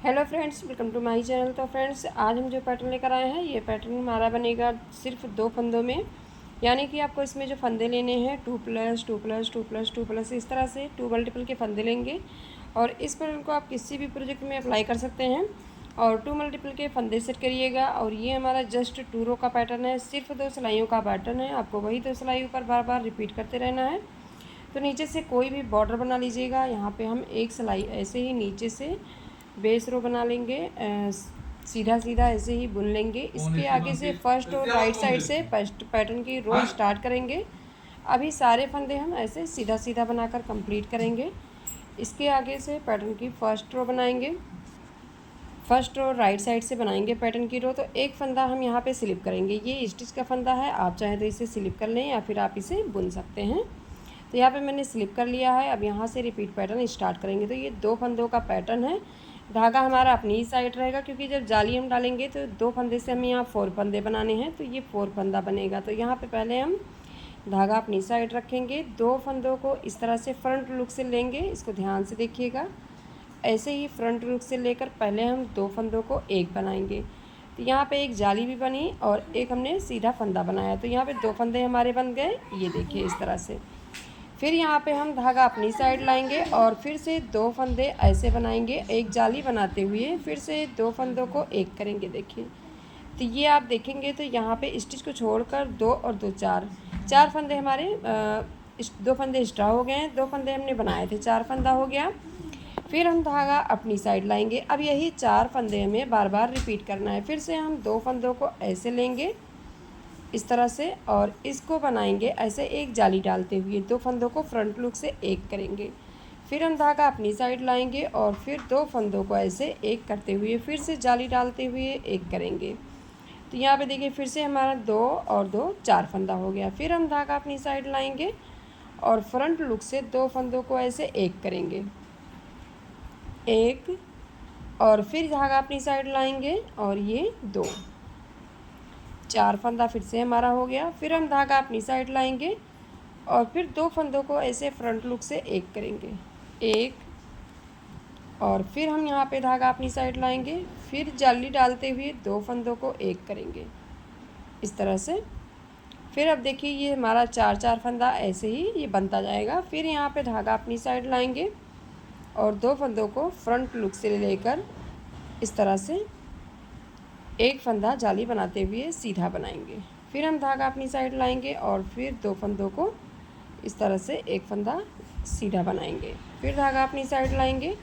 Hello friends, welcome to my channel. तो friends, आज हम जो पैटर्न लेकर आए हैं, ये पैटर्न हमारा बनेगा सिर्फ 2 फंदों में। यानी कि आपको इसमें जो फंदे लेने हैं 2+2+2+2+, इस तरह से 2 मल्टीपल के फंदे लेंगे। और इस पैटर्न को आप किसी भी प्रोजेक्ट में अप्लाई कर सकते हैं। और 2 मल्टीपल के फंदे सेट करिएगा। और ये हमारा जस्ट 2 रो का पैटर्न है, सिर्फ 2 सिलाइयों का पैटर्न है। आपको वही 2 सिलाई ऊपर बार बार रिपीट करते रहना है। तो नीचे से कोई भी बॉर्डर बना लीजिएगा। यहाँ पे हम एक सिलाई ऐसे ही नीचे से बेस रो बना लेंगे, सीधा सीधा ऐसे ही बुन लेंगे। इसके आगे से फर्स्ट और राइट साइड से फर्स्ट पैटर्न की रो स्टार्ट करेंगे। अभी सारे फंदे हम ऐसे सीधा सीधा बनाकर कंप्लीट करेंगे। इसके आगे से पैटर्न की फर्स्ट रो बनाएंगे, फर्स्ट रो राइट साइड से बनाएंगे पैटर्न की रो। तो एक फंदा हम यहाँ पे स्लिप करेंगे। ये स्टिच का फंदा है, आप चाहे तो इसे स्लिप कर लें या फिर आप इसे बुन सकते हैं। तो यहाँ पे मैंने स्लिप कर लिया है। अब यहाँ से रिपीट पैटर्न स्टार्ट करेंगे। तो ये 2 फंदों का पैटर्न है। धागा हमारा अपनी ही साइड रहेगा, क्योंकि जब जाली हम डालेंगे तो 2 फंदे से हमें यहाँ 4 फंदे बनाने हैं। तो ये 4 फंदा बनेगा। तो यहाँ पे पहले हम धागा अपनी साइड रखेंगे, 2 फंदों को इस तरह से फ्रंट लुक से लेंगे। इसको ध्यान से देखिएगा। ऐसे ही फ्रंट लुक से लेकर पहले हम 2 फंदों को एक बनाएंगे। तो यहाँ पे एक जाली भी बनी और एक हमने सीधा फंदा बनाया। तो यहाँ पे 2 फंदे हमारे बन गए, ये देखिए इस तरह से। फिर यहाँ पे हम धागा अपनी साइड लाएंगे और फिर से 2 फंदे ऐसे बनाएंगे, एक जाली बनाते हुए फिर से 2 फंदों को एक करेंगे। देखिए, तो ये आप देखेंगे तो यहाँ पे स्टिच को छोड़कर 2 और 2 4 फंदे हमारे 2 फंदे एक्स्ट्रा हो गए हैं। 2 फंदे हमने बनाए थे, 4 फंदा हो गया। फिर हम धागा अपनी साइड लाएंगे। अब यही 4 फंदे हमें बार बार रिपीट करना है। फिर से हम 2 फंदों को ऐसे लेंगे इस तरह से और इसको बनाएंगे ऐसे एक जाली डालते हुए। 2 फंदों को फ्रंट लुक से एक करेंगे। फिर हम धागा अपनी साइड लाएंगे और फिर 2 फंदों को ऐसे एक करते हुए फिर से जाली डालते हुए एक करेंगे। तो यहाँ पे देखिए फिर से हमारा 2 और 2 4 फंदा हो गया। फिर हम धागा अपनी साइड लाएंगे और फ्रंट लुक से 2 फंदों को ऐसे एक करेंगे, एक, और फिर धागा अपनी साइड लाएंगे और ये 2 4 फंदा फिर से हमारा हो गया। फिर हम धागा अपनी साइड लाएंगे और फिर 2 फंदों को ऐसे फ्रंट लुक से एक करेंगे, एक, और फिर हम यहाँ पे धागा अपनी साइड लाएंगे, फिर जाली डालते हुए 2 फंदों को एक करेंगे इस तरह से। फिर अब देखिए ये हमारा 4 फंदा ऐसे ही ये बनता जाएगा। फिर यहाँ पे धागा अपनी साइड लाएंगे और 2 फंदों को फ्रंट लुक से लेकर इस तरह से एक फंदा जाली बनाते हुए सीधा बनाएंगे। फिर हम धागा अपनी साइड लाएंगे और फिर 2 फंदों को इस तरह से एक फंदा सीधा बनाएंगे। फिर धागा अपनी साइड लाएंगे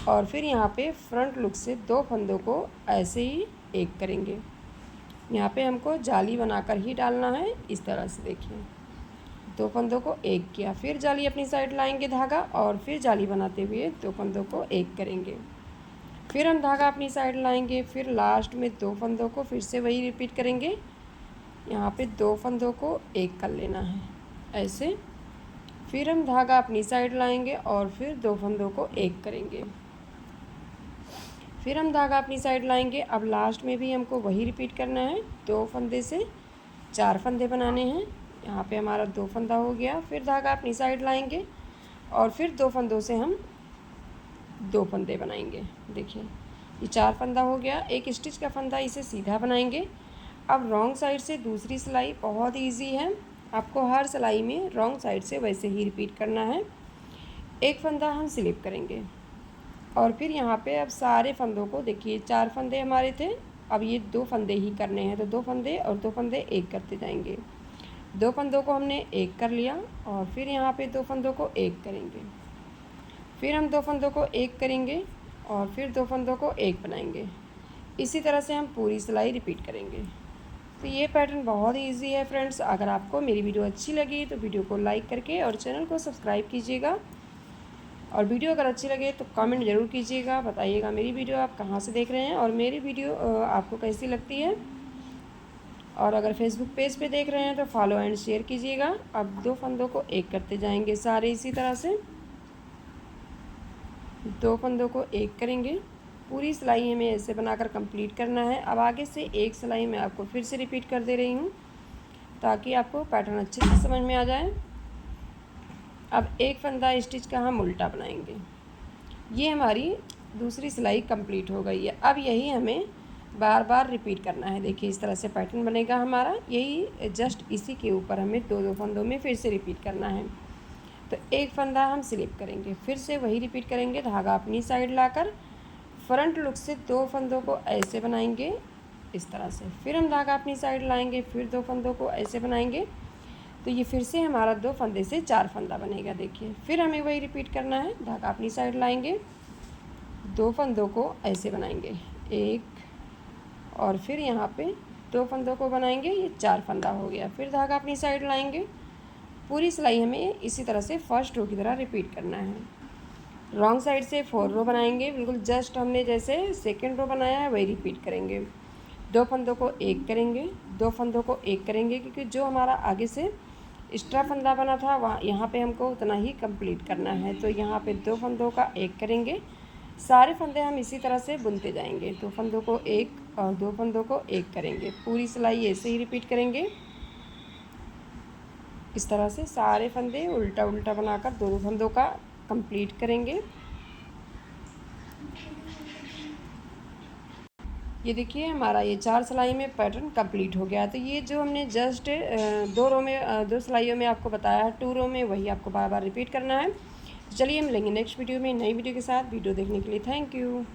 और फिर यहाँ पे फ्रंट लुक से 2 फंदों को ऐसे ही एक करेंगे। यहाँ पे हमको जाली बनाकर ही डालना है इस तरह से। देखिए 2 फंदों को एक किया, फिर जाली अपनी साइड लाएंगे धागा और फिर जाली बनाते हुए 2 फंदों को एक करेंगे। फिर हम धागा अपनी साइड लाएंगे, फिर लास्ट में 2 फंदों को फिर से वही रिपीट करेंगे। यहाँ पे 2 फंदों को एक कर लेना है ऐसे। फिर हम धागा अपनी साइड लाएंगे और फिर 2 फंदों को एक करेंगे। फिर हम धागा अपनी साइड लाएंगे। अब लास्ट में भी हमको वही रिपीट करना है। 2 फंदे से 4 फंदे बनाने हैं। यहाँ पे हमारा 2 फंदा हो गया। फिर धागा अपनी साइड लाएंगे और फिर 2 फंदों से हम 2 फंदे बनाएंगे। देखिए ये 4 फंदा हो गया। एक स्टिच का फंदा इसे सीधा बनाएंगे। अब रॉन्ग साइड से दूसरी सिलाई बहुत ईजी है, आपको हर सिलाई में रॉन्ग साइड से वैसे ही रिपीट करना है। एक फंदा हम स्लिप करेंगे और फिर यहाँ पे अब सारे फंदों को देखिए 4 फंदे हमारे थे, अब ये 2 फंदे ही करने हैं। तो 2 फंदे और 2 फंदे एक करते जाएंगे। 2 फंदों को हमने एक कर लिया और फिर यहाँ पे 2 फंदों को एक करेंगे। फिर हम 2 फंदों को एक करेंगे और फिर 2 फंदों को एक बनाएंगे। इसी तरह से हम पूरी सिलाई रिपीट करेंगे। तो ये पैटर्न बहुत ही ईजी है फ्रेंड्स। अगर आपको मेरी वीडियो अच्छी लगी तो वीडियो को लाइक करके और चैनल को सब्सक्राइब कीजिएगा। और वीडियो अगर अच्छी लगे तो कमेंट ज़रूर कीजिएगा, बताइएगा मेरी वीडियो आप कहाँ से देख रहे हैं और मेरी वीडियो आपको कैसी लगती है। और अगर फेसबुक पेज पे देख रहे हैं तो फॉलो एंड शेयर कीजिएगा। अब 2 फंदों को एक करते जाएंगे सारे इसी तरह से। 2 फंदों को एक करेंगे। पूरी सिलाई हमें ऐसे बनाकर कंप्लीट करना है। अब आगे से एक सिलाई मैं आपको फिर से रिपीट कर दे रही हूँ ताकि आपको पैटर्न अच्छे से समझ में आ जाए। अब एक फंदा स्टिच का हम उल्टा बनाएंगे। ये हमारी दूसरी सिलाई कंप्लीट हो गई है। अब यही हमें बार बार रिपीट करना है। देखिए इस तरह से पैटर्न बनेगा हमारा। यही जस्ट इसी के ऊपर हमें दो दो फंदों में फिर से रिपीट करना है। तो एक फंदा हम स्लिप करेंगे, फिर से वही रिपीट करेंगे, धागा अपनी साइड लाकर फ्रंट लुक से दो फंदों को ऐसे बनाएंगे इस तरह से, फिर हम धागा अपनी साइड लाएंगे, फिर दो फंदों को ऐसे बनाएंगे। तो ये फिर से हमारा दो फंदे से चार फंदा बनेगा। देखिए फिर हमें वही रिपीट करना है, धागा अपनी साइड लाएंगे, दो फंदों को ऐसे बनाएंगे एक, और फिर यहाँ पे दो फंदों को बनाएंगे, ये चार फंदा हो गया। फिर धागा अपनी साइड लाएंगे। पूरी सिलाई हमें इसी तरह से फर्स्ट रो की तरह रिपीट करना है। रॉन्ग साइड से 4 रो बनाएंगे, बिल्कुल जस्ट हमने जैसे सेकेंड रो बनाया है वही रिपीट करेंगे। दो फंदों को एक करेंगे, दो फंदों को एक करेंगे, क्योंकि जो हमारा आगे से एक्स्ट्रा फंदा बना था वहाँ यहाँ पे हमको उतना ही कंप्लीट करना है। तो यहाँ पे दो फंदों का एक करेंगे, सारे फंदे हम इसी तरह से बुनते जाएंगे। दो फंदों को एक और दो फंदों को एक करेंगे, पूरी सिलाई ऐसे ही रिपीट करेंगे। इस तरह से सारे फंदे उल्टा उल्टा बनाकर दो फंदों का कंप्लीट करेंगे। ये देखिए हमारा ये चार सिलाई में पैटर्न कंप्लीट हो गया। तो ये जो हमने जस्ट दो रो में दो सिलाइयों में आपको बताया है, 2 रो में, वही आपको बार बार रिपीट करना है। चलिए मिलेंगे नेक्स्ट वीडियो में नई वीडियो के साथ। वीडियो देखने के लिए थैंक यू।